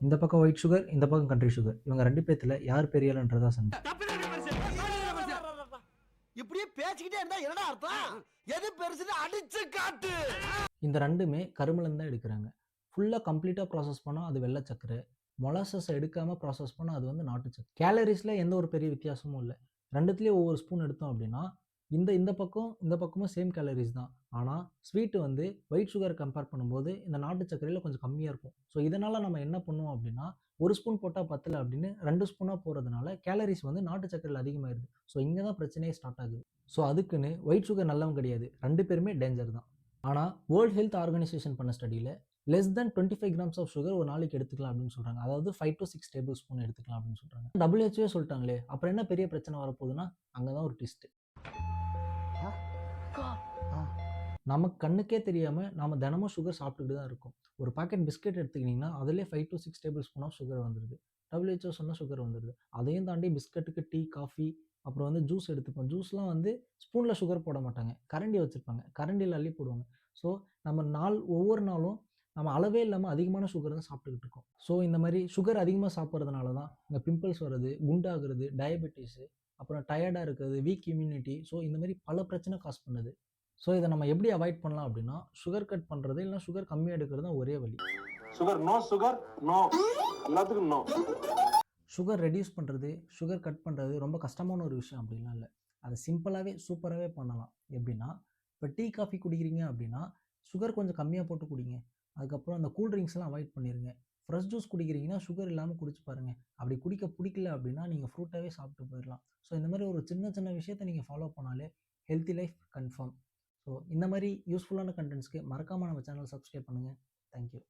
இந்த பக்கம் white sugar, இந்த பக்கம் கண்ட்ரி சுகர். இவங்க 2 பேத்துல யார் பெரிய ஆளுன்றதா சண்டை. இப்படியே பேசிக்கிட்டே இருந்தா என்னடா அர்த்தம்? எது பெருசுன்னு அடிச்சு காட்டு. இந்த 2மே கரும்புலருந்து தான் எடுக்குறாங்க. ஃபுல்லா கம்ப்ளீட்டா ப்ராசஸ் பண்ணா அது வெள்ள சர்க்கரை. மொலாசஸ எடுக்காம ப்ராசஸ் பண்ணா அது வந்து நாட்டு சர்க்கரை. கேலரீஸ்ல எந்த ஒரு பெரிய வித்தியாசமும் இல்ல. 2த்துலயும் ஒவ்வொரு ஸ்பூன் எடுத்தோம் அப்படின்னா, இந்த பக்கமும் சேம் கேலரீஸ் தான். ஆனா ஸ்வீட் வந்து ஒயிட் சுகர் கம்பேர் பண்ணும்போது இந்த நாட்டு சர்க்கரையில கொஞ்சம் கம்மியா இருக்கும். ஸோ இதனால நம்ம என்ன பண்ணுவோம் அப்படின்னா, 1 ஸ்பூன் போட்டா பத்தல அப்படின்னு 2 ஸ்பூனா போடுறதுனால கேலரீஸ் வந்து நாட்டு சர்க்கரையில அதிகமாயிருது. ஸோ இங்க தான் பிரச்சனையே ஸ்டார்ட் ஆகுது. ஸோ அதுக்குன்னு ஒயிட் சுகர் நல்லவன் கிடையாது. 2 பேருமே டேஞ்சர் தான். ஆனா வேர்ல்ட் ஹெல்த் ஆர்கனைசேஷன் பண்ண ஸ்டடியில less than 25 grams of sugar ஒரு நாளைக்கு எடுத்துக்கலாம் அப்படின்னு சொல்றாங்க. அதாவது 5 to 6 டேபிள் ஸ்பூன் எடுத்துக்கலாம் அப்படின்னு சொல்றாங்க. WHO சொல்லிட்டாங்களே, அப்புறம் என்ன பெரிய பிரச்சனை வரப்போகுதுன்னா, அங்கதான் ஒரு ட்விஸ்ட். நமக்கு கண்ணுக்கே தெரியாம நாம தினமும் சுகர் சாப்பிட்டுக்கிட்டு தான் இருக்கோம். ஒரு பாக்கெட் பிஸ்கெட் எடுத்துக்கிட்டீங்கன்னா, அதிலே 5 to 6 tablespoon of sugar வந்துருது. WHO சொன்ன சுகர் வந்துருது. அதையும் தாண்டி பிஸ்கட்டுக்கு டீ, காஃபி அப்புறம் வந்து ஜூஸ் எடுத்துப்போம். ஜூஸ்லாம் வந்து ஸ்பூன்ல சுகர் போட மாட்டாங்க. கரண்டி வச்சிருப்பாங்க. கரண்டில அள்ளி போடுவாங்க. ஸோ நம்ம ஒவ்வொரு நாளும் நம்ம அளவே இல்லாம அதிகமான சுகர் தான் சாப்பிட்டுக்கிட்டு இருக்கோம். ஸோ இந்த மாரி சுகர் அதிகமா சாப்பிடுறதுனால தான் இந்த பிம்பிள்ஸ் வர்றது, குண்டாகுறது, டயபெட்டிஸ், அப்புறம் டயர்டா இருக்கிறது, வீக் இம்யூனிட்டி, ஸோ இந்த மாரி பல பிரச்சனை காஸ் பண்ணுது. ஸோ இதை நம்ம எப்படி அவாய்ட் பண்ணலாம் அப்படின்னா, சுகர் கட் பண்றது இல்லைன்னா சுகர் கம்மியாக எடுக்கிறது தான் ஒரே வழி. சுகர் நோ எல்லாத்துக்கும் நோ. சுகர் ரெடியூஸ் பண்ணுறது, சுகர் கட் பண்ணுறது ரொம்ப கஷ்டமான ஒரு விஷயம் அப்படின்லாம் இல்லை. அதை சிம்பிளாகவே சூப்பராகவே பண்ணலாம். எப்படின்னா, இப்போ டீ காஃபி குடிக்கிறீங்க அப்படின்னா சுகர் கொஞ்சம் கம்மியாக போட்டு குடிங்க. அதுக்கப்புறம் அந்த கூல் ட்ரிங்க்ஸ்லாம் அவாய்ட் பண்ணிடுங்க. ஃப்ரெஷ் ஜூஸ் குடிக்கிறீங்கன்னா சுகர் இல்லாமல் குடிச்சு பாருங்கள். அப்படி குடிக்க பிடிக்கல அப்படின்னா நீங்கள் ஃப்ரூட்டாகவே சாப்பிட்டு போயிடலாம். ஸோ இந்த மாதிரி ஒரு சின்ன சின்ன விஷயத்தை நீங்கள் ஃபாலோ பண்ணாலே ஹெல்த்தி லைஃப் கன்ஃபார்ம். ஸோ இந்த மாதிரி யூஸ்ஃபுல்லான கண்டென்ட்ஸ்க்கு மறக்காமல் நம்ம சேனல் சப்ஸ்கிரைப் பண்ணுங்கள். தேங்க்யூ.